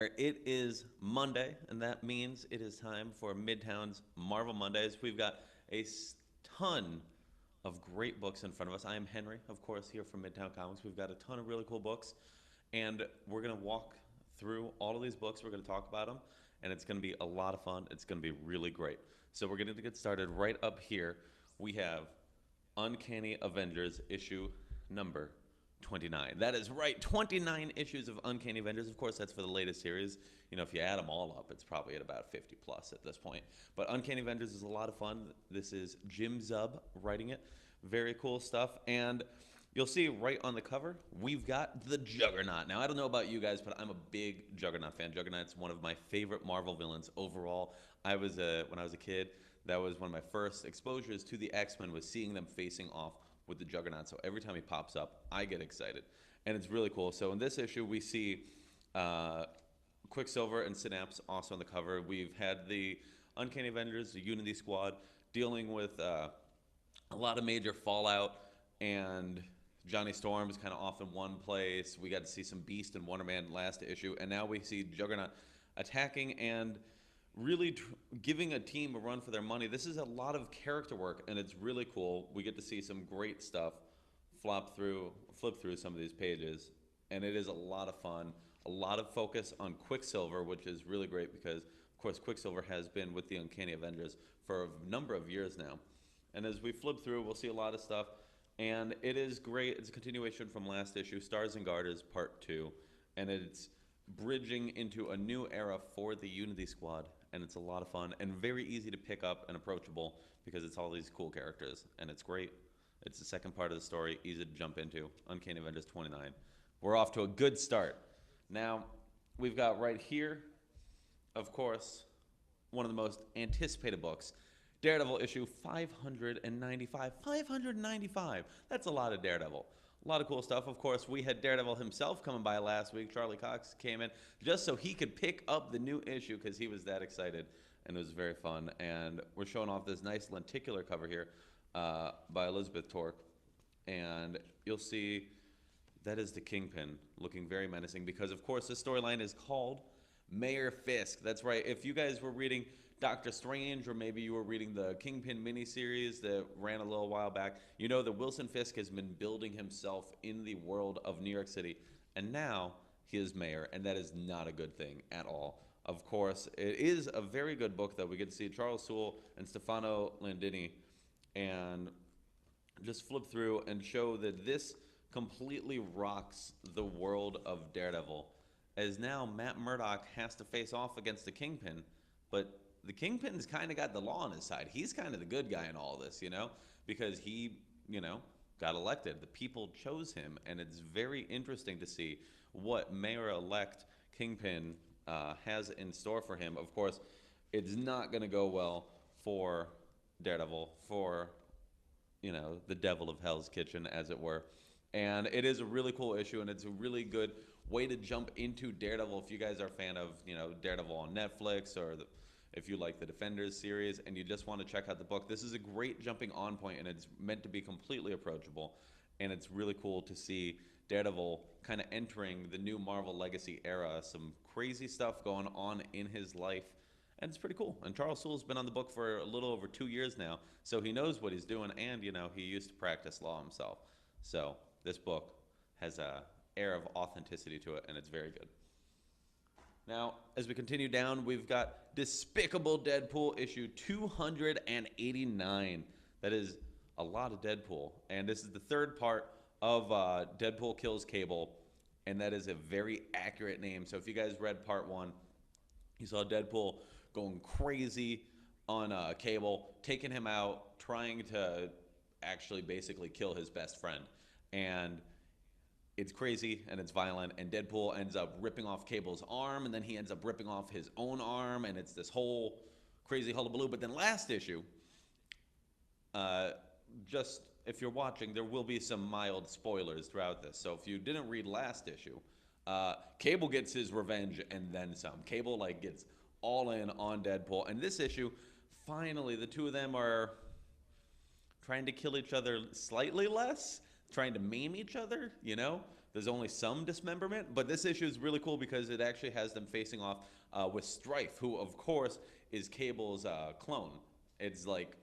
It is Monday, and that means it is time for Midtown's Marvel Mondays. We've got a ton of great books in front of us. I am Henry, of course, here from Midtown Comics. We've got a ton of really cool books, and we're going to walk through all of these books. We're going to talk about them, and it's going to be a lot of fun. It's going to be really great. So, we're going to get started right up here. We have Uncanny Avengers issue number 29. That is right, 29 issues of Uncanny Avengers. Of course, that's for the latest series. You know, if you add them all up, it's probably at about 50 plus at this point. But Uncanny Avengers is a lot of fun. This is Jim Zub writing it. Very cool stuff. And you'll see right on the cover, we've got the Juggernaut. Now, I don't know about you guys, but I'm a big Juggernaut fan. Juggernaut's one of my favorite Marvel villains overall. When I was a kid, that was one of my first exposures to the X-Men, was seeing them facing off with the Juggernaut. So every time he pops up, I get excited. And it's really cool. So in this issue, we see Quicksilver and Synapse also on the cover. We've had the Uncanny Avengers, the Unity Squad, dealing with a lot of major fallout, and Johnny Storm's kind of off in one place. We got to see some Beast and Wonder Man last issue, and now we see Juggernaut attacking and really giving a team a run for their money. This is a lot of character work, and it's really cool. We get to see some great stuff flip through some of these pages, and it is a lot of fun. A lot of focus on Quicksilver, which is really great because, of course, Quicksilver has been with the Uncanny Avengers for a number of years now. And as we flip through, we'll see a lot of stuff, and it is great. It's a continuation from last issue, Stars and Garters Part 2, and it's bridging into a new era for the Unity Squad, and it's a lot of fun and very easy to pick up and approachable because it's all these cool characters, and it's great. It's the second part of the story, easy to jump into. Uncanny Avengers 29. We're off to a good start. Now, we've got right here, of course, one of the most anticipated books, Daredevil issue 595. 595. That's a lot of Daredevil. A lot of cool stuff. Of course, we had Daredevil himself coming by last week. Charlie Cox came in just so he could pick up the new issue because he was that excited, and it was very fun. And we're showing off this nice lenticular cover here by Elizabeth Torque. And you'll see that is the Kingpin looking very menacing because, of course, this storyline is called Mayor Fisk. That's right. If you guys were reading Doctor Strange, or maybe you were reading the Kingpin miniseries that ran a little while back, you know that Wilson Fisk has been building himself in the world of New York City, and now he is mayor, and that is not a good thing at all. Of course, it is a very good book that we get to see Charles Soule and Stefano Landini, and just flip through and show that this completely rocks the world of Daredevil, as now Matt Murdock has to face off against the Kingpin, but the Kingpin's kind of got the law on his side. He's kind of the good guy in all this, because he, got elected. The people chose him, and it's very interesting to see what Mayor-elect Kingpin has in store for him. Of course, it's not going to go well for Daredevil, for, the devil of Hell's Kitchen, as it were. And it is a really cool issue, and it's a really good way to jump into Daredevil if you guys are a fan of, Daredevil on Netflix, or if you like the Defenders series and you just want to check out the book. This is a great jumping on point, and it's meant to be completely approachable. And it's really cool to see Daredevil kind of entering the new Marvel Legacy era. Some crazy stuff going on in his life, and it's pretty cool. And Charles Soule's been on the book for a little over 2 years now, so he knows what he's doing, and, he used to practice law himself. So this book has a air of authenticity to it, and it's very good. Now, as we continue down, we've got Despicable Deadpool issue 289. That is a lot of Deadpool, and this is the third part of Deadpool Kills Cable, and that is a very accurate name. So if you guys read part one, you saw Deadpool going crazy on Cable, taking him out, trying to actually basically kill his best friend. And it's crazy and it's violent, and Deadpool ends up ripping off Cable's arm, and then he ends up ripping off his own arm, and it's this whole crazy hullabaloo. But then last issue, just if you're watching, there will be some mild spoilers throughout this. So if you didn't read last issue, Cable gets his revenge and then some. Cable gets all in on Deadpool, and this issue, finally, the two of them are trying to kill each other slightly less, trying to maim each other, there's only some dismemberment, but this issue is really cool because it actually has them facing off with Strife, who of course is Cable's clone. It's like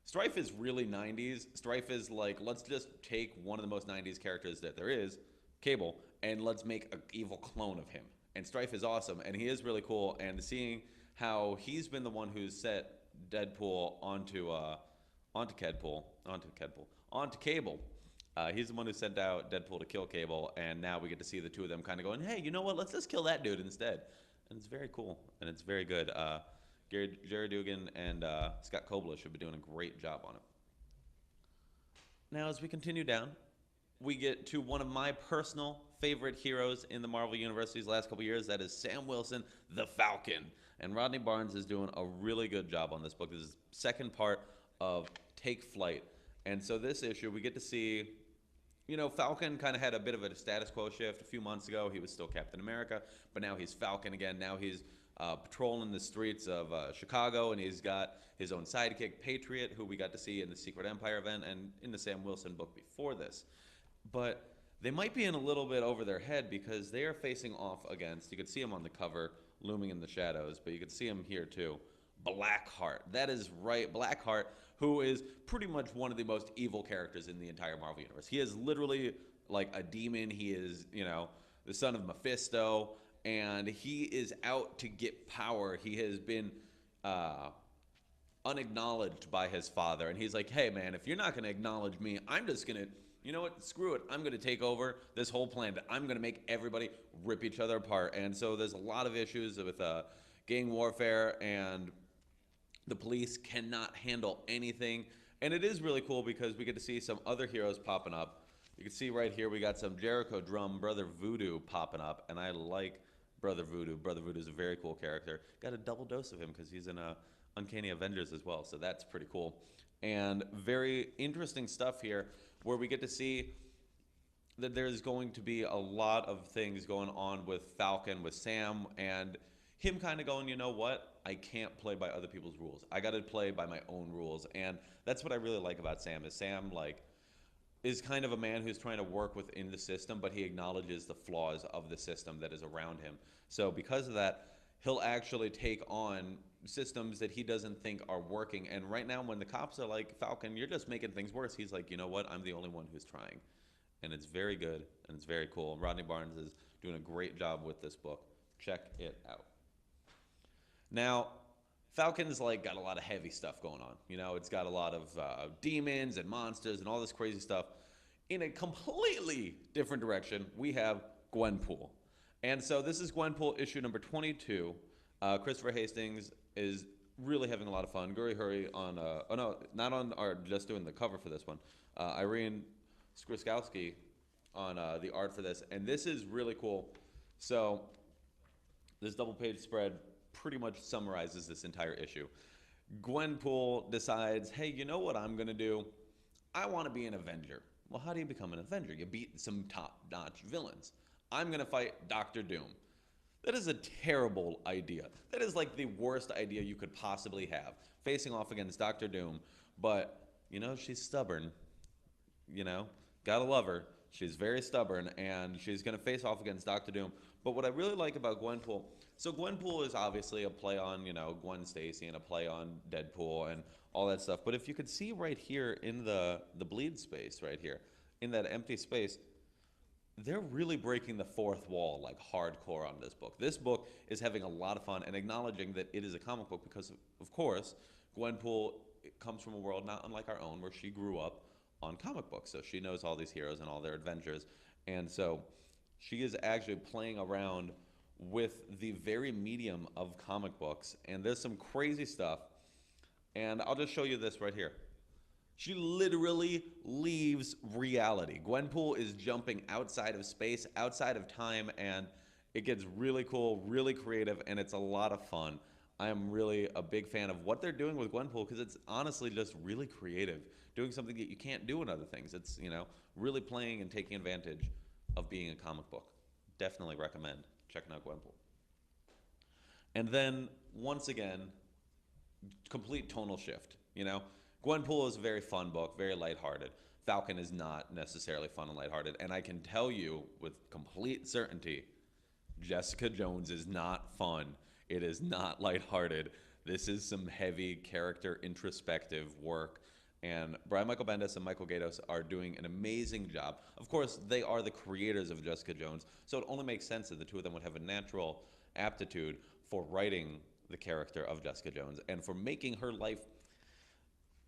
Strife is really 90s. Strife is like, let's just take one of the most 90s characters that there is, Cable, and let's make an evil clone of him. And Strife is awesome, and he is really cool. And seeing how he's been the one who's set Deadpool onto Cable. He's the one who sent out Deadpool to kill Cable, and now we get to see the two of them kind of going, hey, you know what? Let's just kill that dude instead. And it's very cool, and it's very good. Jerry Dugan and Scott Koblish have been doing a great job on it. Now, as we continue down, we get to one of my personal favorite heroes in the Marvel Universe these last couple years. That is Sam Wilson, the Falcon. And Rodney Barnes is doing a really good job on this book. This is the second part of Take Flight. And so this issue, we get to see, Falcon kind of had a bit of a status quo shift. A few months ago, he was still Captain America, but now he's Falcon again. Now he's patrolling the streets of Chicago, and he's got his own sidekick, Patriot, who we got to see in the Secret Empire event and in the Sam Wilson book before this. But they might be in a little bit over their head because they are facing off against, you could see him on the cover, looming in the shadows, but you could see him here too, Blackheart. That is right, Blackheart, who is pretty much one of the most evil characters in the entire Marvel Universe. He is literally like a demon. He is, the son of Mephisto, and he is out to get power. He has been unacknowledged by his father, and he's like, hey, man, if you're not going to acknowledge me, I'm just going to, you know what, screw it. I'm going to take over this whole planet. I'm going to make everybody rip each other apart. And so there's a lot of issues with gang warfare, and the police cannot handle anything. And it is really cool because we get to see some other heroes popping up. You can see right here we got some Jericho Drum, Brother Voodoo popping up, and I like Brother Voodoo. Brother Voodoo is a very cool character. Got a double dose of him because he's in Uncanny Avengers as well, so that's pretty cool. And very interesting stuff here where we get to see that there's going to be a lot of things going on with Falcon, with Sam, and him kind of going, you know what? I can't play by other people's rules. I got to play by my own rules. And that's what I really like about Sam, is Sam, is kind of a man who's trying to work within the system, but he acknowledges the flaws of the system that is around him. So because of that, he'll actually take on systems that he doesn't think are working. And right now, when the cops are like, Falcon, you're just making things worse, he's like, you know what? I'm the only one who's trying. And it's very good, and it's very cool. Rodney Barnes is doing a great job with this book. Check it out. Now, Falcon's got a lot of heavy stuff going on. It's got a lot of demons and monsters and all this crazy stuff. In a completely different direction, we have Gwenpool. And so this is Gwenpool issue number 22. Christopher Hastings is really having a lot of fun. Guri Hurry just doing the cover for this one. Irene Skriskowski on the art for this. And this is really cool. So this double page spread pretty much summarizes this entire issue. Gwenpool decides, hey, you know what I'm going to do? I want to be an Avenger. Well, how do you become an Avenger? You beat some top-notch villains. I'm going to fight Dr. Doom. That is a terrible idea. That is the worst idea you could possibly have, facing off against Dr. Doom. But, she's stubborn. Gotta love her. She's very stubborn, and she's going to face off against Dr. Doom. But what I really like about Gwenpool, so Gwenpool is obviously a play on, Gwen Stacy, and a play on Deadpool and all that stuff. But if you could see right here in the bleed space right here, in that empty space, they're really breaking the fourth wall hardcore on this book. This book is having a lot of fun and acknowledging that it is a comic book because, of course, Gwenpool comes from a world not unlike our own where she grew up on comic books. So she knows all these heroes and all their adventures. And so she is actually playing around with the very medium of comic books. And there's some crazy stuff. And I'll just show you this right here. She literally leaves reality. Gwenpool is jumping outside of space, outside of time, and it gets really cool, really creative, and it's a lot of fun. I am really a big fan of what they're doing with Gwenpool because it's honestly just really creative, doing something that you can't do in other things. It's, really playing and taking advantage of being a comic book. Definitely recommend checking out Gwenpool. And then, once again, complete tonal shift, Gwenpool is a very fun book, very lighthearted. Falcon is not necessarily fun and lighthearted. And I can tell you with complete certainty, Jessica Jones is not fun. It is not lighthearted. This is some heavy character introspective work. And Brian Michael Bendis and Michael Gaydos are doing an amazing job. Of course, they are the creators of Jessica Jones, so it only makes sense that the two of them would have a natural aptitude for writing the character of Jessica Jones and for making her life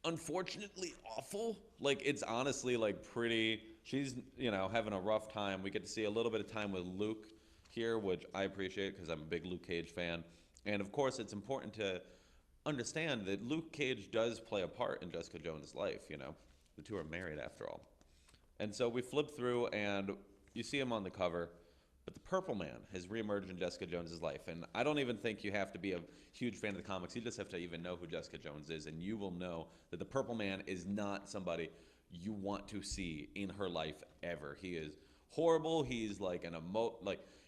unfortunately awful. Like, it's honestly like pretty, she's, having a rough time. We get to see a little bit of time with Luke here, which I appreciate because I'm a big Luke Cage fan. And of course, it's important to understand that Luke Cage does play a part in Jessica Jones' life. The two are married after all. And so we flip through and you see him on the cover, but the Purple Man has reemerged in Jessica Jones' life. And I don't even think you have to be a huge fan of the comics. You just have to even know who Jessica Jones is, and you will know that the Purple Man is not somebody you want to see in her life ever. He is horrible. He's like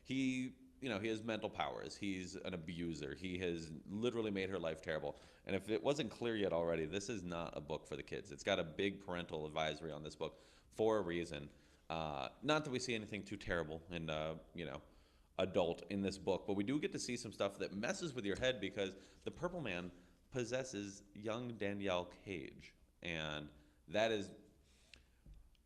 he has mental powers. He's an abuser. He has literally made her life terrible. And if it wasn't clear yet already, this is not a book for the kids. It's got a big parental advisory on this book for a reason. Not that we see anything too terrible and adult in this book, but we do get to see some stuff that messes with your head because the Purple Man possesses young Danielle Cage, and that is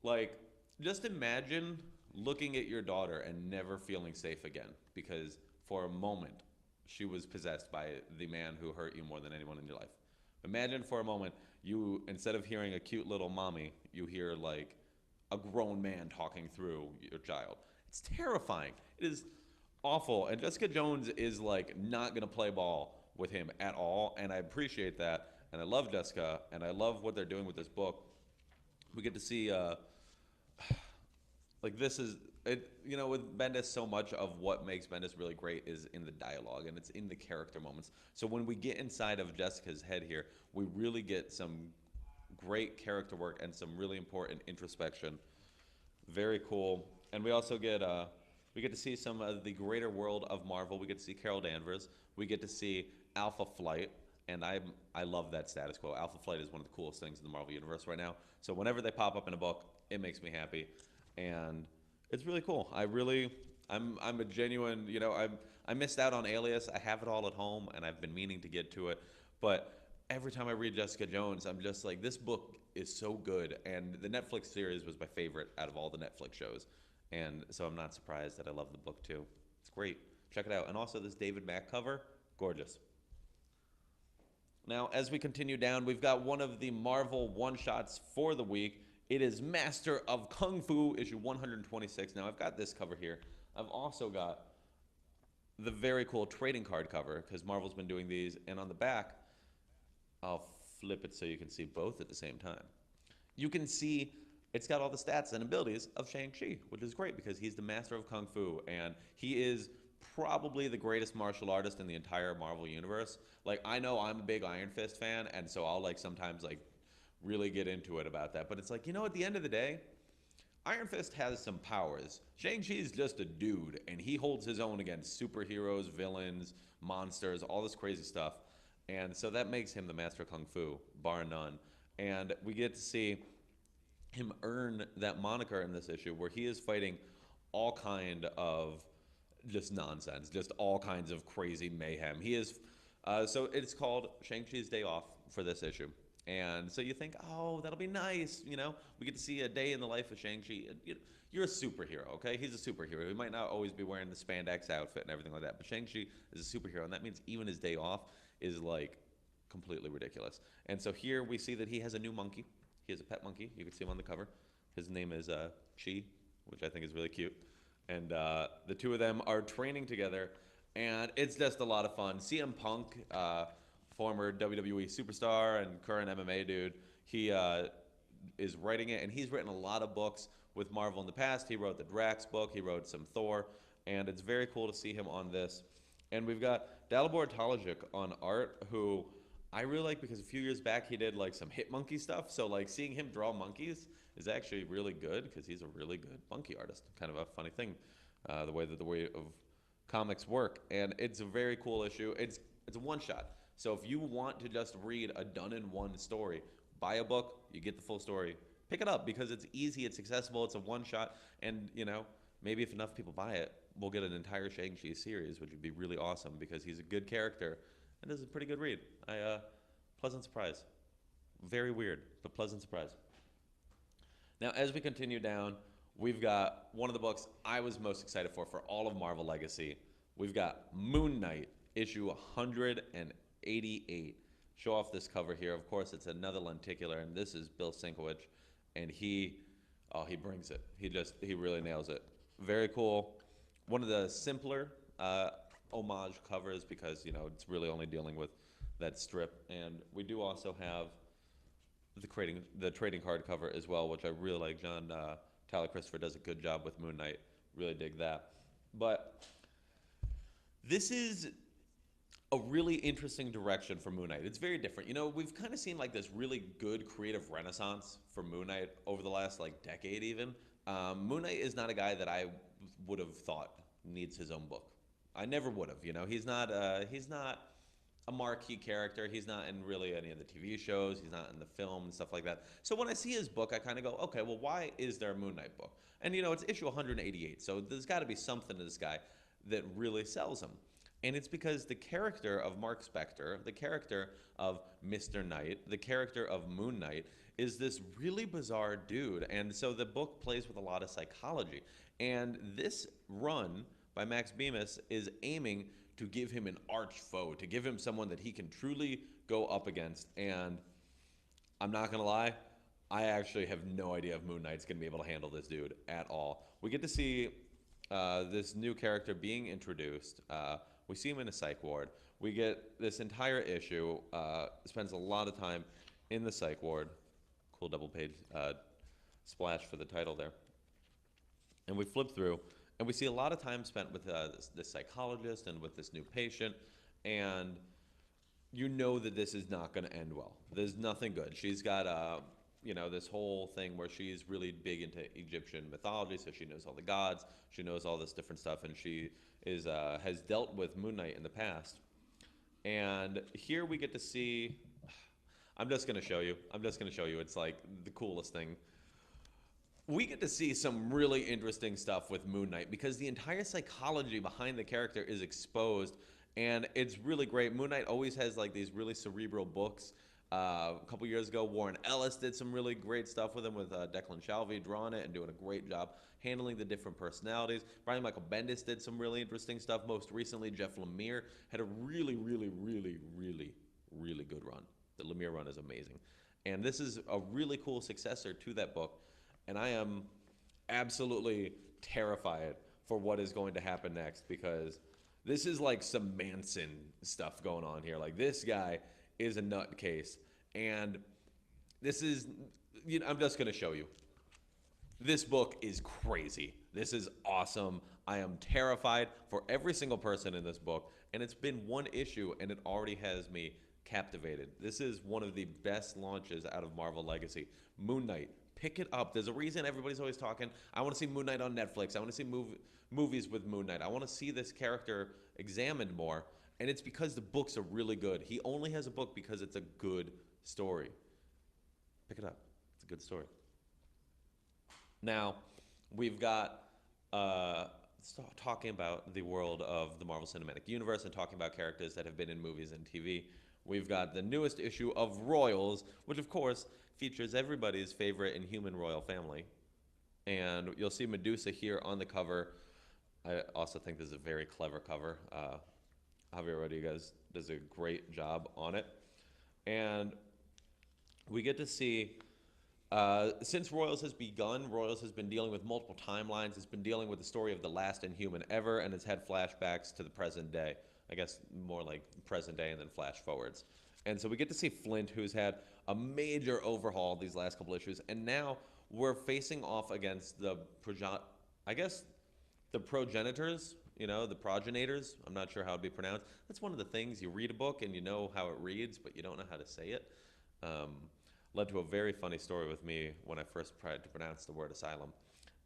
like, just imagine looking at your daughter and never feeling safe again because for a moment she was possessed by the man who hurt you more than anyone in your life. Imagine for a moment you, instead of hearing a cute little mommy, you hear like a grown man talking through your child. It's terrifying. It is awful. And Jessica Jones is like not going to play ball with him at all. And I appreciate that. And I love Jessica. And I love what they're doing with this book. We get to see, like, this is, it, with Bendis, so much of what makes Bendis really great is in the dialogue and it's in the character moments. So when we get inside of Jessica's head here, we really get some great character work and some really important introspection. Very cool. And we also get to see some of the greater world of Marvel. We get to see Carol Danvers. We get to see Alpha Flight, and I love that status quo. Alpha Flight is one of the coolest things in the Marvel universe right now. So whenever they pop up in a book, it makes me happy, and it's really cool. I'm a genuine, I missed out on Alias. I have it all at home, and I've been meaning to get to it, but every time I read Jessica Jones, I'm just like, this book is so good. And the Netflix series was my favorite out of all the Netflix shows. And so I'm not surprised that I love the book too. It's great. Check it out. And also this David Mack cover, gorgeous. Now, as we continue down, we've got one of the Marvel one-shots for the week. It is Master of Kung Fu, issue 126. Now, I've got this cover here. I've also got the very cool trading card cover, because Marvel's been doing these. And on the back, I'll flip it so you can see both at the same time. You can see it's got all the stats and abilities of Shang-Chi, which is great because he's the master of Kung Fu, and he is probably the greatest martial artist in the entire Marvel universe. Like, I know I'm a big Iron Fist fan, and so I'll like sometimes like really get into it about that. But it's like, at the end of the day, Iron Fist has some powers. Shang-Chi's just a dude, and he holds his own against superheroes, villains, monsters, all this crazy stuff. And so that makes him the master of Kung Fu, bar none. And we get to see him earn that moniker in this issue where he is fighting all kind of just nonsense, just all kinds of crazy mayhem. He is, so it's called Shang-Chi's Day Off for this issue. And so you think, oh, that'll be nice, We get to see a day in the life of Shang-Chi. You're a superhero, okay? He's a superhero. He might not always be wearing the spandex outfit and everything like that, but Shang-Chi is a superhero, and that means even his day off is like completely ridiculous. And so here we see that he has a new monkey. He has a pet monkey. You can see him on the cover. His name is Chi, which I think is really cute. And the two of them are training together, and it's just a lot of fun. CM Punk, former WWE superstar and current MMA dude, he is writing it, and he's written a lot of books with Marvel in the past. He wrote the Drax book. He wrote some Thor, and it's very cool to see him on this. And we've got Dalibor Talajic on art, who I really like because a few years back he did like some Hit Monkey stuff. So like seeing him draw monkeys is actually really good because he's a really good monkey artist. Kind of a funny thing, the way of comics work. And it's a very cool issue. It's a one shot. So if you want to just read a done in one story, buy a book, you get the full story, pick it up because it's easy, it's accessible, it's a one shot, and maybe if enough people buy it, we'll get an entire Shang-Chi series, which would be really awesome because he's a good character and is a pretty good read. Pleasant surprise. Very weird, but pleasant surprise. Now, as we continue down, we've got one of the books I was most excited for all of Marvel Legacy. We've got Moon Knight, issue 188. Show off this cover here. Of course, it's another lenticular, and this is Bill Sienkiewicz, and he brings it. He really nails it. Very cool. One of the simpler homage covers because it's really only dealing with that strip, and we do also have the trading card cover as well, which I really like. John Tyler Christopher does a good job with Moon Knight. Really dig that. But this is a really interesting direction for Moon Knight. It's very different. We've kind of seen like this really good creative renaissance for Moon Knight over the last decade even. Moon Knight is not a guy that I would have thought needs his own book. I never would have. He's not a marquee character. He's not in really any of the TV shows. He's not in the film and stuff like that. So when I see his book, I kind of go, okay, well, why is there a Moon Knight book? And it's issue 188, so there's got to be something to this guy that really sells him. And it's because the character of Mark Spector, the character of Mr. Knight, the character of Moon Knight is this really bizarre dude. And so the book plays with a lot of psychology. And this run by Max Bemis is aiming to give him an arch foe, to give him someone that he can truly go up against. And I'm not going to lie, I actually have no idea if Moon Knight's going to be able to handle this dude at all. We get to see this new character being introduced. We see him in a psych ward. We get this entire issue, spends a lot of time in the psych ward. Cool double page splash for the title there. And we flip through, and we see a lot of time spent with this psychologist and with this new patient, and that this is not going to end well. There's nothing good. She's got this whole thing where she's really big into Egyptian mythology, so she knows all the gods, she knows all this different stuff, and she has dealt with Moon Knight in the past. And here we get to see, I'm just going to show you. It's like the coolest thing. We get to see some really interesting stuff with Moon Knight because the entire psychology behind the character is exposed, and it's really great. Moon Knight always has these really cerebral books. A couple years ago, Warren Ellis did some really great stuff with him, with Declan Shalvey drawing it and doing a great job handling the different personalities. Brian Michael Bendis did some really interesting stuff. Most recently, Jeff Lemire had a really, really, really, really, really good run. The Lemire run is amazing. And this is a really cool successor to that book. And I am absolutely terrified for what is going to happen next because this is like some Manson stuff going on here. This guy is a nutcase. And this is, I'm just going to show you. This book is crazy. This is awesome. I am terrified for every single person in this book. And it's been one issue, and it already has me captivated. This is one of the best launches out of Marvel Legacy. Moon Knight. Pick it up. There's a reason everybody's always talking. I want to see Moon Knight on Netflix. I want to see movies with Moon Knight. I want to see this character examined more. And it's because the books are really good. He only has a book because it's a good story. Pick it up. It's a good story. Now, we've got talking about the world of the Marvel Cinematic Universe and talking about characters that have been in movies and TV. We've got the newest issue of Royals, which of course features everybody's favorite Inhuman royal family. And you'll see Medusa here on the cover. I also think this is a very clever cover. Javier Rodriguez does a great job on it. And we get to see, since Royals has begun, Royals has been dealing with multiple timelines. It's been dealing with the story of the last Inhuman ever, and it's had flashbacks to the present day. I guess more like present day and then flash forwards. And so we get to see Flint, who's had a major overhaul these last couple issues, and now we're facing off against the progenitors, the progenitors. I'm not sure how it'd be pronounced. That's one of the things. You read a book and you know how it reads, but you don't know how to say it. Led to a very funny story with me when I first tried to pronounce the word asylum.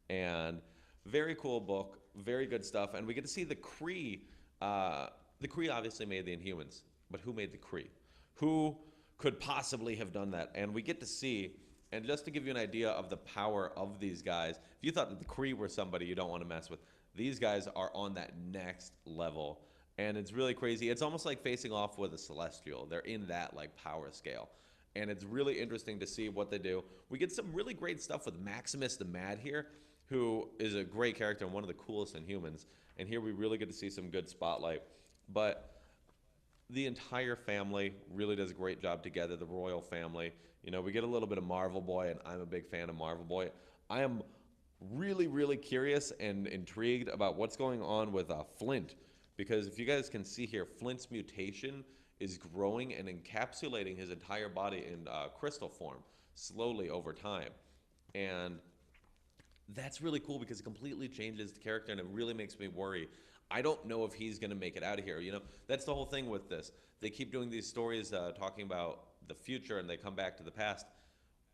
And very cool book, very good stuff. And we get to see the Kree. The Kree obviously made the Inhumans, but who made the Kree? Who could possibly have done that? And we get to see And just to give you an idea of the power of these guys, if you thought that the Kree were somebody you don't want to mess with, these guys are on that next level. And it's really crazy. It's almost like facing off with a Celestial. They're in that like power scale. And it's really interesting to see what they do. We get some really great stuff with Maximus the Mad here, who is a great character and one of the coolest Inhumans. And here we really get to see some good spotlight. But the entire family really does a great job together, the royal family. You know, we get a little bit of Marvel Boy, and I'm a big fan of Marvel Boy. I am really, really curious and intrigued about what's going on with Flint, because if you guys can see here, Flint's mutation is growing and encapsulating his entire body in crystal form slowly over time. And that's really cool because it completely changes the character, and it really makes me worry. I don't know if he's going to make it out of here. You know, that's the whole thing with this. They keep doing these stories talking about the future, and they come back to the past.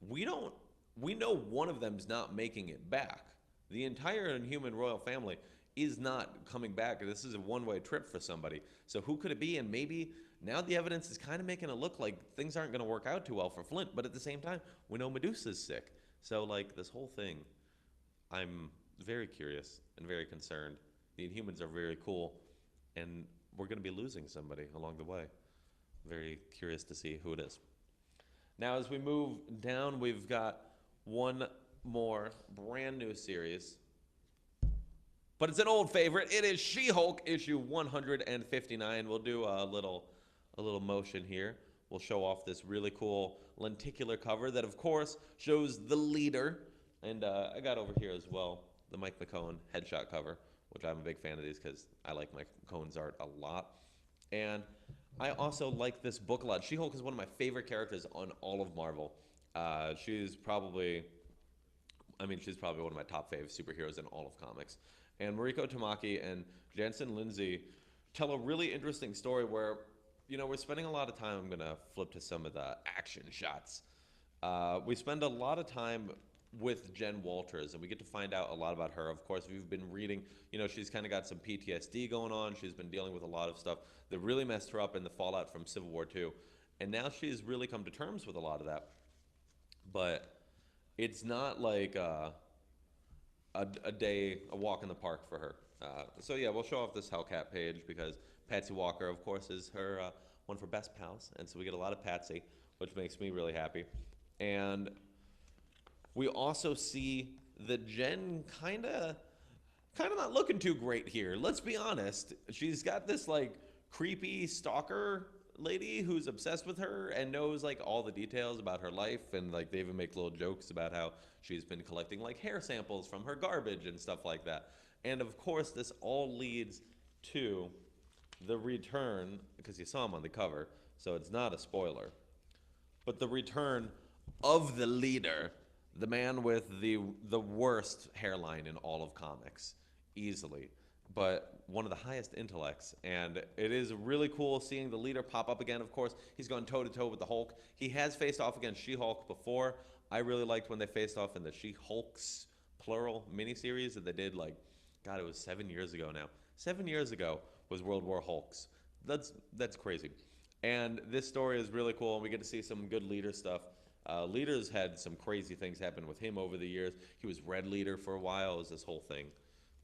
We know one of them's not making it back. The entire Inhuman royal family is not coming back. This is a one-way trip for somebody. So who could it be? And maybe now the evidence is kind of making it look like things aren't going to work out too well for Flint. But at the same time, we know Medusa's sick. So like this whole thing, I'm very curious and very concerned. The Inhumans are very cool, and we're going to be losing somebody along the way. Very curious to see who it is. Now, as we move down, we've got one more brand new series, but it's an old favorite. It is She-Hulk issue 159. We'll do a little motion here. We'll show off this really cool lenticular cover that, of course, shows the leader. And I got over here as well the Mike McCone headshot cover, which I'm a big fan of these because I like Mike McCone's art a lot. And I also like this book a lot. She-Hulk is one of my favorite characters on all of Marvel. She's probably one of my top fave superheroes in all of comics. And Mariko Tamaki and Jansen Lindsay tell a really interesting story where, you know, we're spending a lot of time. I'm going to flip to some of the action shots. We spend a lot of time with Jen Walters, and we get to find out a lot about her. Of course, we've been reading, you know, she's kind of got some PTSD going on. She's been dealing with a lot of stuff that really messed her up in the fallout from Civil War II. And now she's really come to terms with a lot of that. But it's not like a walk in the park for her. So yeah, we'll show off this Hellcat page because Patsy Walker, of course, is her one for Best Pals. And so we get a lot of Patsy, which makes me really happy. And we also see that Jen kind of not looking too great here. Let's be honest. She's got this like creepy stalker lady who's obsessed with her and knows like all the details about her life, and like they even make little jokes about how she's been collecting like hair samples from her garbage and stuff like that. And of course, this all leads to the return, because you saw him on the cover, so it's not a spoiler, but the return of the leader. The man with the worst hairline in all of comics, easily, but one of the highest intellects. And it is really cool seeing the leader pop up again. Of course, he's gone toe-to-toe with the Hulk. He has faced off against She-Hulk before. I really liked when they faced off in the She-Hulks, plural, miniseries that they did, like, God, it was 7 years ago now. 7 years ago was World War Hulks. That's crazy. And this story is really cool, and we get to see some good leader stuff. Leader's had some crazy things happen with him over the years. He was Red Leader for a while. It was this whole thing.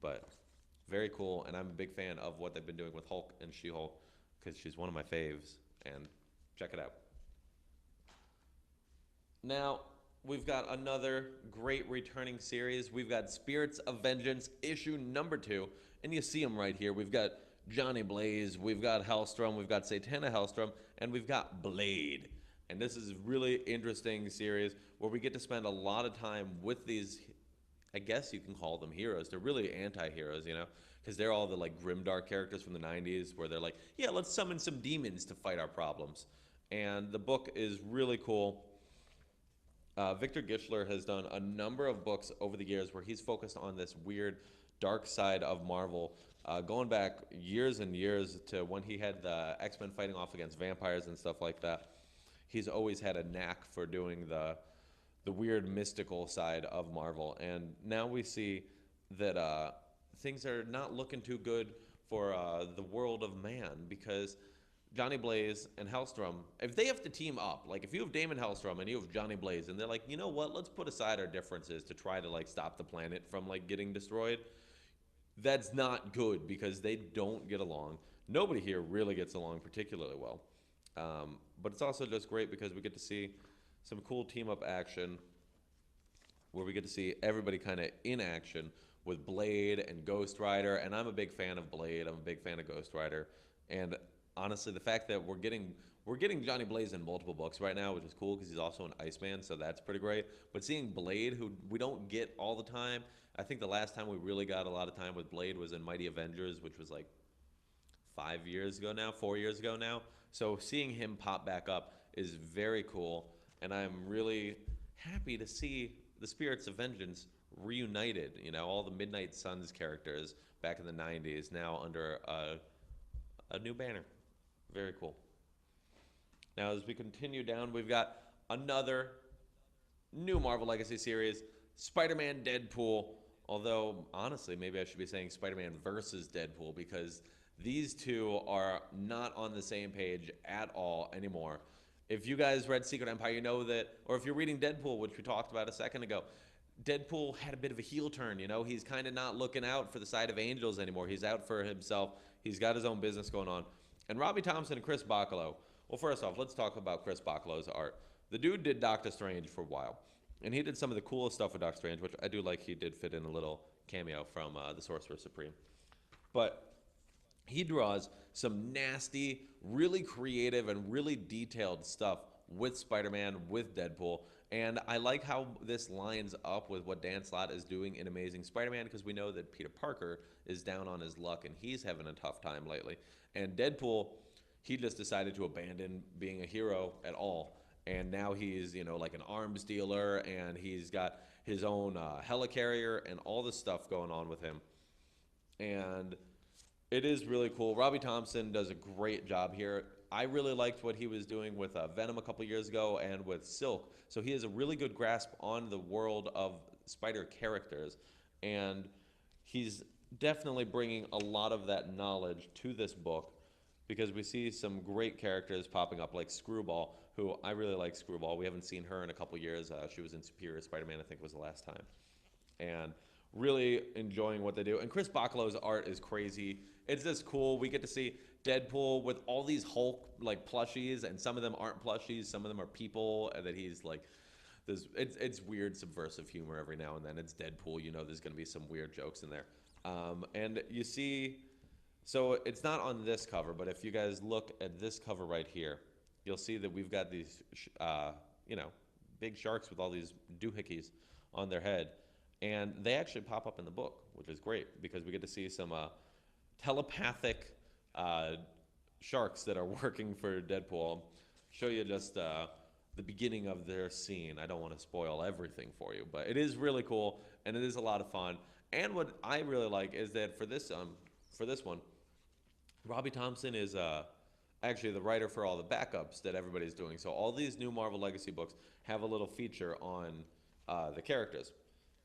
But very cool, and I'm a big fan of what they've been doing with Hulk and She-Hulk because she's one of my faves, and check it out. Now, we've got another great returning series. We've got Spirits of Vengeance, issue number 2, and you see them right here. We've got Johnny Blaze, we've got Hellstrom, we've got Satana Hellstrom, and we've got Blade. And this is a really interesting series where we get to spend a lot of time with these, I guess you can call them heroes. They're really anti-heroes, you know, because they're all the like grimdark characters from the 90s where they're like, yeah, let's summon some demons to fight our problems. And the book is really cool. Victor Gischler has done a number of books over the years where he's focused on this weird dark side of Marvel, going back years and years to when he had the X-Men fighting off against vampires and stuff like that. He's always had a knack for doing the weird mystical side of Marvel. And now we see that things are not looking too good for the world of man, because Johnny Blaze and Hellstrom, if they have to team up, like if you have Damon Hellstrom and you have Johnny Blaze, and they're like, you know what, let's put aside our differences to try to like stop the planet from like getting destroyed. That's not good because they don't get along. Nobody here really gets along particularly well. But it's also just great because we get to see some cool team up action where we get to see everybody kind of in action with Blade and Ghost Rider. And I'm a big fan of Blade. I'm a big fan of Ghost Rider. And honestly, the fact that we're getting Johnny Blaze in multiple books right now, which is cool because he's also an Iceman, so that's pretty great. But seeing Blade, who we don't get all the time, I think the last time we really got a lot of time with Blade was in Mighty Avengers, which was like 5 years ago now, 4 years ago now. So seeing him pop back up is very cool, and I'm really happy to see the Spirits of Vengeance reunited. You know, all the Midnight Suns characters back in the 90s now under a new banner. Very cool. Now, as we continue down, we've got another new Marvel Legacy series, Spider-Man Deadpool. Although, honestly, maybe I should be saying Spider-Man versus Deadpool because these two are not on the same page at all anymore. If you guys read Secret Empire, you know that, or if you're reading Deadpool, which we talked about a second ago, Deadpool had a bit of a heel turn, you know? He's kind of not looking out for the side of angels anymore. He's out for himself. He's got his own business going on. And Robbie Thompson and Chris Bachalo. Well, first off, let's talk about Chris Bachalo's art. The dude did Doctor Strange for a while. And he did some of the coolest stuff with Doctor Strange, which I do like. He did fit in a little cameo from the Sorcerer Supreme. But he draws some nasty, really creative, and really detailed stuff with Spider-Man, with Deadpool. And I like how this lines up with what Dan Slott is doing in Amazing Spider-Man, because we know that Peter Parker is down on his luck and he's having a tough time lately. And Deadpool, he just decided to abandon being a hero at all. And now he's, you know, like an arms dealer, and he's got his own helicarrier and all this stuff going on with him. And it is really cool. Robbie Thompson does a great job here. I really liked what he was doing with Venom a couple years ago and with Silk. So he has a really good grasp on the world of Spider characters. And he's definitely bringing a lot of that knowledge to this book because we see some great characters popping up like Screwball, who I really like Screwball. We haven't seen her in a couple years. She was in Superior Spider-Man, I think was the last time. And really enjoying what they do. And Chris Bachalo's art is crazy. It's just cool. We get to see Deadpool with all these Hulk like plushies, and some of them aren't plushies, some of them are people, and that he's like it's weird subversive humor every now and then. It's Deadpool, you know, there's going to be some weird jokes in there. And you see, so it's not on this cover, but if you guys look at this cover right here, you'll see that we've got these you know, big sharks with all these doohickeys on their head. And they actually pop up in the book, which is great because we get to see some telepathic sharks that are working for Deadpool. I'll show you just the beginning of their scene. I don't want to spoil everything for you, but it is really cool and it is a lot of fun. And what I really like is that for this one, Robbie Thompson is actually the writer for all the backups that everybody's doing. So all these new Marvel Legacy books have a little feature on the characters.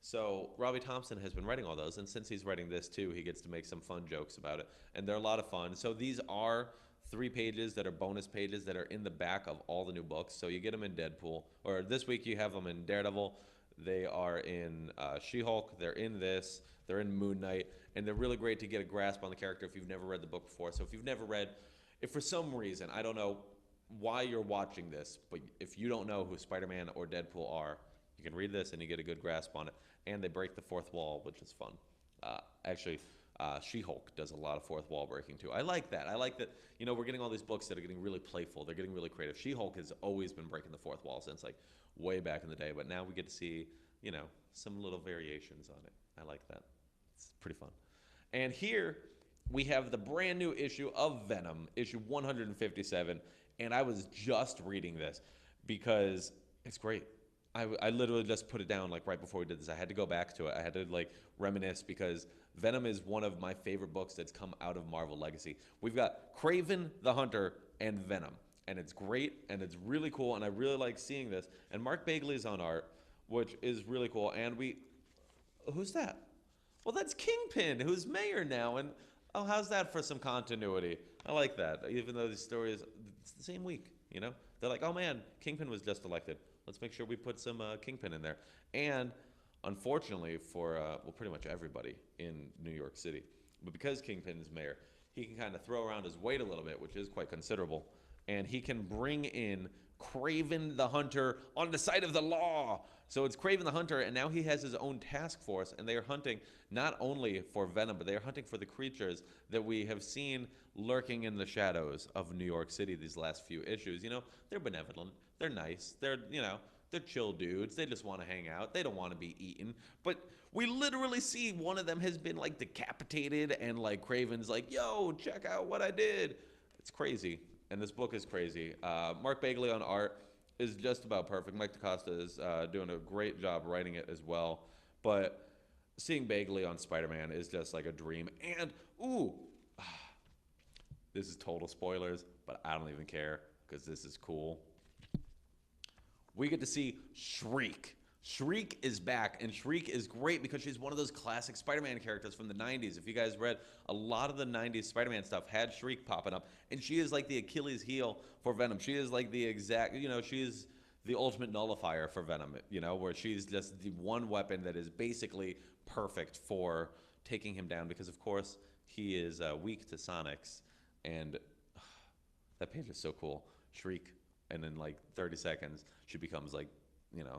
So Robbie Thompson has been writing all those, and since he's writing this too, he gets to make some fun jokes about it, and they're a lot of fun. So these are 3 pages that are bonus pages that are in the back of all the new books. So you get them in Deadpool, or this week you have them in Daredevil. They are in She-Hulk. They're in this. They're in Moon Knight, and they're really great to get a grasp on the character if you've never read the book before. So if you've never read, if for some reason, I don't know why you're watching this, but if you don't know who Spider-Man or Deadpool are, you can read this and you get a good grasp on it. And they break the fourth wall, which is fun. Actually, She-Hulk does a lot of fourth wall breaking too. I like that. I like that, you know, we're getting all these books that are getting really playful. They're getting really creative. She-Hulk has always been breaking the fourth wall since like way back in the day. But now we get to see, you know, some little variations on it. I like that. It's pretty fun. And here we have the brand new issue of Venom, issue 157. And I was just reading this because it's great. I literally just put it down like right before we did this. I had to go back to it. I had to like reminisce because Venom is one of my favorite books that's come out of Marvel Legacy. We've got Kraven the Hunter and Venom, and it's great and it's really cool, and I really like seeing this. And Mark Bagley's on art, which is really cool. And who's that? Well, that's Kingpin, who's mayor now. And oh, how's that for some continuity? I like that. Even though these stories, it's the same week, you know? They're like, oh man, Kingpin was just elected. Let's make sure we put some Kingpin in there. And unfortunately for, well, pretty much everybody in New York City, but because Kingpin is mayor, he can kind of throw around his weight a little bit, which is quite considerable. And he can bring in Kraven the Hunter on the side of the law. So it's Kraven the Hunter, and now he has his own task force, and they are hunting not only for Venom, but they are hunting for the creatures that we have seen lurking in the shadows of New York City these last few issues. You know, they're benevolent, they're nice, they're chill dudes. They just want to hang out. They don't want to be eaten. But we literally see one of them has been like decapitated, and like Kraven's like, yo, check out what I did. It's crazy. And this book is crazy. Mark Bagley on art is just about perfect. Mike DaCosta is doing a great job writing it as well. But seeing Bagley on Spider-Man is just like a dream. And, ooh, this is total spoilers, but I don't even care because this is cool. We get to see Shriek. Shriek is back, and Shriek is great because she's one of those classic Spider-Man characters from the 90s. If you guys read, a lot of the 90s Spider-Man stuff had Shriek popping up, and she is like the Achilles heel for Venom. She is like the exact, she is the ultimate nullifier for Venom, where she's just the one weapon that is basically perfect for taking him down because, of course, he is weak to Sonics, and that page is so cool. Shriek, and in like 30 seconds, she becomes like,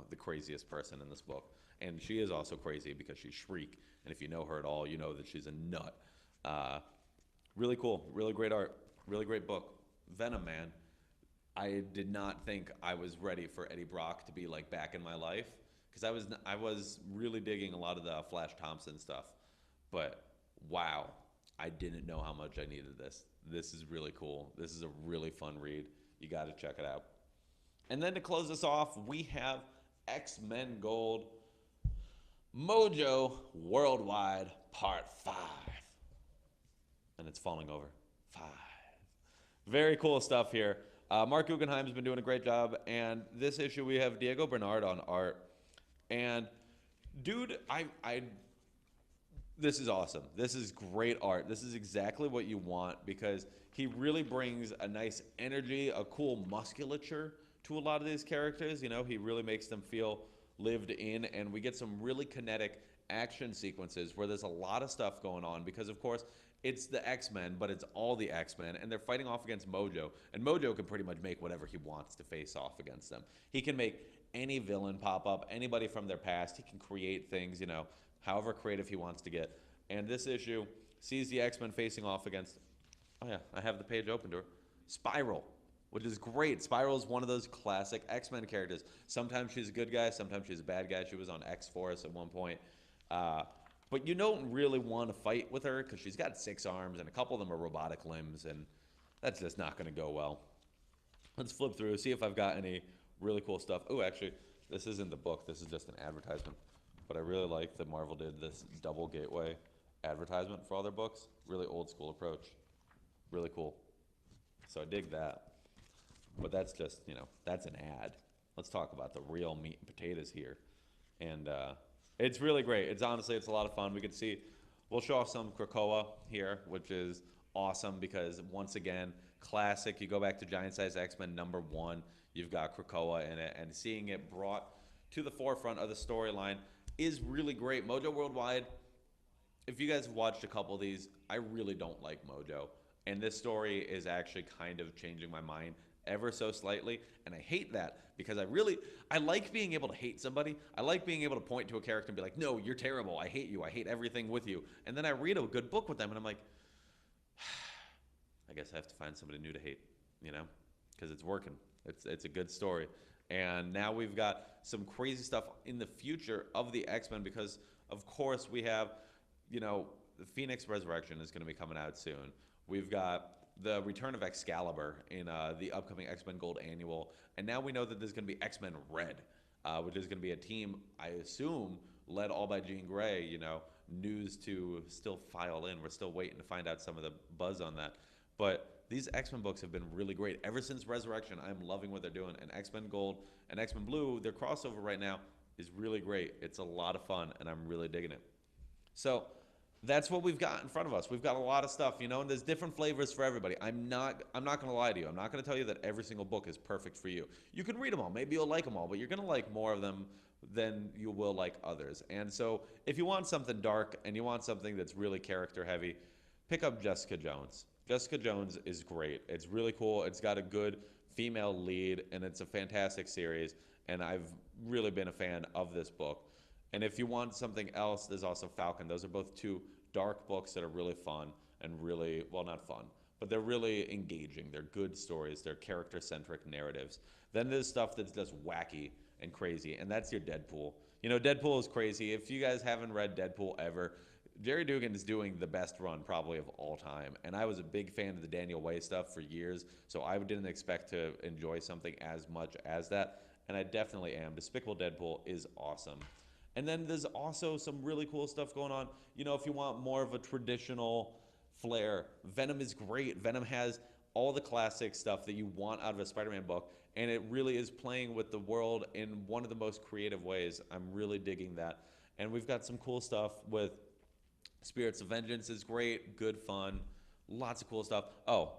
the craziest person in this book. And she is also crazy because she's Shriek. And if you know her at all, you know that she's a nut. Really cool. Really great art. Really great book. Venom, man. I did not think I was ready for Eddie Brock to be like back in my life. Because I was really digging a lot of the Flash Thompson stuff. But wow, I didn't know how much I needed this. This is really cool. This is a really fun read. You got to check it out. And then to close us off, we have X-Men Gold Mojo Worldwide Part 5. And it's falling over. 5. Very cool stuff here. Mark Guggenheim's been doing a great job. And this issue, we have Diego Bernard on art. And, dude, this is awesome. This is great art. This is exactly what you want because he really brings a nice energy, a cool musculature to a lot of these characters. He really makes them feel lived in, and we get some really kinetic action sequences where there's a lot of stuff going on because, of course, it's the X-Men, but it's all the X-Men, and they're fighting off against Mojo, and Mojo can pretty much make whatever he wants to face off against them. He can make any villain pop up, anybody from their past. He can create things, however creative he wants to get. And this issue sees the X-Men facing off against, oh yeah, I have the page open to her, Spiral, which is great. Spiral is one of those classic X-Men characters. Sometimes she's a good guy, sometimes she's a bad guy. She was on X-Force at one point. But you don't really want to fight with her because she's got 6 arms, and a couple of them are robotic limbs, and that's just not going to go well. Let's flip through, see if I've got any really cool stuff. Oh, actually, this isn't the book. This is just an advertisement. But I really like that Marvel did this double gateway advertisement for all their books. Really old school approach. Really cool. So I dig that. But that's just, that's an ad. Let's talk about the real meat and potatoes here. And it's really great. It's a lot of fun. We can see, we'll show off some Krakoa here, which is awesome because, once again, classic. You go back to Giant Size X-Men #1, you've got Krakoa in it, and seeing it brought to the forefront of the storyline is really great. Mojo Worldwide, if you guys have watched a couple of these, I really don't like Mojo. And this story is actually kind of changing my mind ever so slightly. And I hate that because I like being able to hate somebody. I like being able to point to a character and be like, no, you're terrible. I hate you. I hate everything with you. And then I read a good book with them and I'm like, I guess I have to find somebody new to hate, because it's working. It's a good story. And now we've got some crazy stuff in the future of the X-Men because, of course, we have, the Phoenix Resurrection is going to be coming out soon. We've got the return of Excalibur in the upcoming X-Men Gold Annual. And now we know that there's going to be X-Men Red, which is going to be a team, I assume, led all by Jean Grey. News to still file in. We're still waiting to find out some of the buzz on that. But these X-Men books have been really great. Ever since Resurrection, I'm loving what they're doing. And X-Men Gold and X-Men Blue, their crossover right now is really great. It's a lot of fun, and I'm really digging it. So That's what we've got in front of us. We've got a lot of stuff, and there's different flavors for everybody. I'm not going to lie to you. I'm not going to tell you that every single book is perfect for you. You can read them all. Maybe you'll like them all, but you're going to like more of them than you will like others. And so, if you want something dark and you want something that's really character heavy, pick up Jessica Jones. Jessica Jones is great. It's really cool. It's got a good female lead and it's a fantastic series, and I've really been a fan of this book. And if you want something else, there's also Falcon. Those are both two dark books that are really fun and really, well, not fun, but they're really engaging. They're good stories. They're character-centric narratives. Then there's stuff that's just wacky and crazy, and that's your Deadpool. Deadpool is crazy. If you guys haven't read Deadpool ever, Jerry Dugan is doing the best run probably of all time. And I was a big fan of the Daniel Way stuff for years, so I didn't expect to enjoy something as much as that, and I definitely am. Despicable Deadpool is awesome. And then there's also some really cool stuff going on. If you want more of a traditional flair, Venom is great. Venom has all the classic stuff that you want out of a Spider-Man book, and it really is playing with the world in one of the most creative ways. I'm really digging that. And we've got some cool stuff with Spirits of Vengeance is great, good fun, lots of cool stuff. Oh,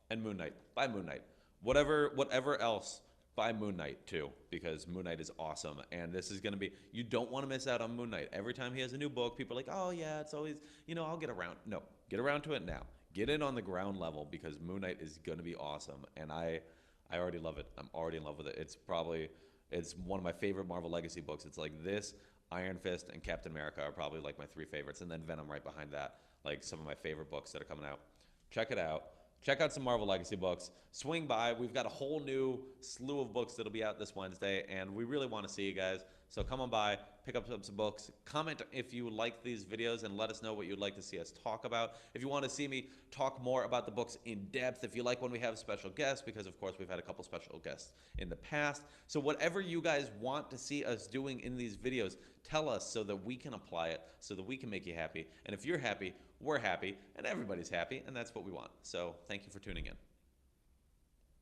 and Moon Knight. Buy Moon Knight. Whatever else, buy Moon Knight too, because Moon Knight is awesome. And this is going to be, you don't want to miss out on Moon Knight. Every time he has a new book, people are like, oh yeah, it's always, I'll get around. No, get around to it now. Get in on the ground level, because Moon Knight is going to be awesome. And I already love it. I'm already in love with it. It's one of my favorite Marvel Legacy books. It's like this, Iron Fist, and Captain America are probably like my three favorites. And then Venom right behind that, like some of my favorite books that are coming out. Check it out. Check out some Marvel Legacy books. Swing by. We've got a whole new slew of books that'll be out this Wednesday, and we really want to see you guys. So come on by, pick up some books. Comment if you like these videos and let us know what you'd like to see us talk about. If you want to see me talk more about the books in depth, if you like when we have special guests, because of course we've had a couple special guests in the past. So whatever you guys want to see us doing in these videos, tell us so that we can apply it, so that we can make you happy. And if you're happy, we're happy, and everybody's happy, and that's what we want. So thank you for tuning in.